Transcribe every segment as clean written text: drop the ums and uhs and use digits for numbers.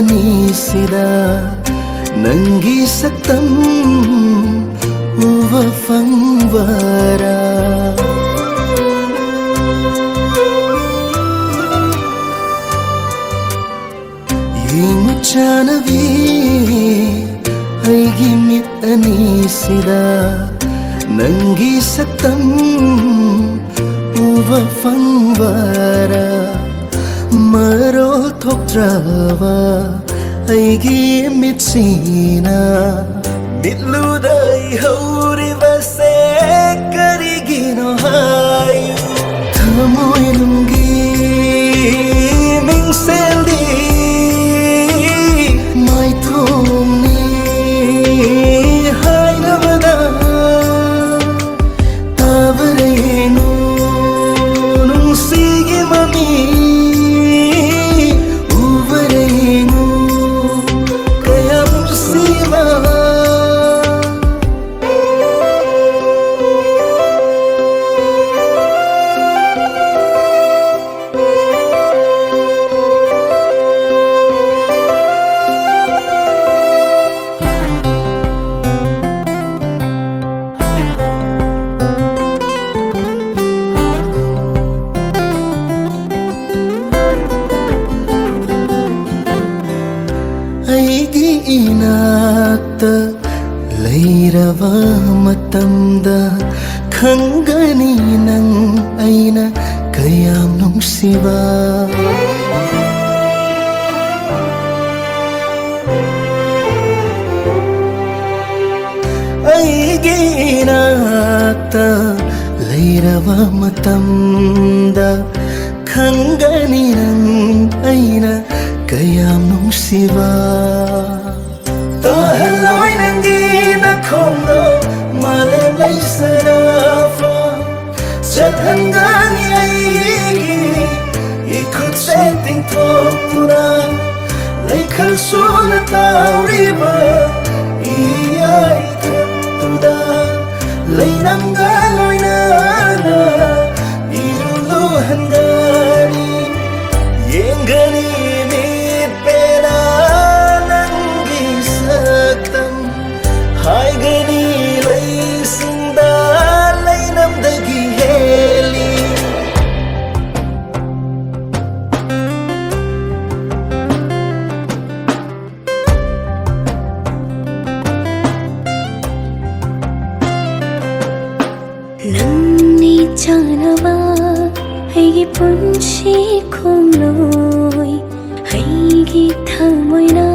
ꯑꯅꯤꯁꯤꯗ ꯅꯪꯒꯤ ꯁꯛꯇꯝ ꯎꯕ ꯐꯪꯕꯔꯥ ꯌꯦꯡꯉꯨ ꯆꯥꯅꯕꯤ ꯑꯩꯒꯤ ꯃꯤꯠ ꯑꯅꯤꯁꯤꯗ ꯅꯪꯒꯤ ꯁꯛꯇꯝ ꯎꯕ ꯐꯪꯕꯔꯥ ꯃꯔꯣꯜ ꯊꯣꯛꯇ꯭ꯔꯕ ꯑꯩꯒꯤ ꯃꯤꯠꯁꯤꯅ ꯃꯤꯠꯂꯨꯗ ꯏꯍꯧꯔꯤꯕꯁꯦ ꯀꯔꯤꯒꯤꯅꯣ ꯍꯥꯏꯌꯨ ꯊꯃꯣꯏꯅꯨꯡꯒꯤ ꯃꯤꯡꯁꯦꯜꯗꯤ ꯃꯥꯏꯊꯣꯡꯅꯤ ꯍꯥꯏꯅꯕꯗ ꯇꯥꯕꯔ ꯌꯦꯡꯉꯨ ꯅꯨꯡꯁꯤꯒꯤ ꯃꯃꯤ ꯎꯕꯔ ꯌꯦꯡꯉꯨ ꯀꯌꯥꯝ ꯅꯨꯡꯁꯤꯕ ꯑꯩꯒꯤ 이나ꯛꯇ ꯂꯩꯔꯕ ꯃꯇꯝꯗ ꯈꯪꯒꯅꯤ ꯅꯪ ꯑꯩꯅ ꯀꯌꯥꯝ ꯅꯨꯡꯁꯤꯕ ꯑꯩꯒꯤ 이나ꯛꯇ ꯂꯩꯔꯕ ꯃꯇꯝꯗ ꯈꯪꯒꯅꯤ ꯅꯪ ꯑꯩꯅ kayam nungsiba Tahalloy nangi nakhongdo Malem lay sarafa Sathangani aigi Ikut setting toktura Lay khalsuna tauriba Iyay kattuda Lay namgaloy nana Iruluhandani Yengani Haigani lay singda lay namdagi heli Nangni chanaba haigi punshi khomloi haigi thamoina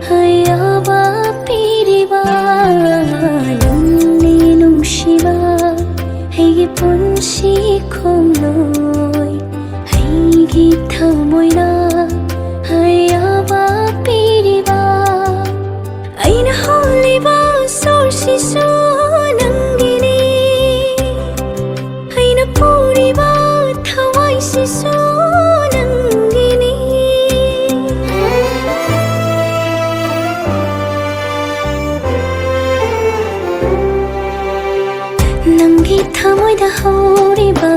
hayaba piriba nangni nungsiba haigi punshi khomloi haigi thamoina hayaba piriba aina holiba sorsisu nangini aina puriba thawaisisu nangini Nangi thamoida horiba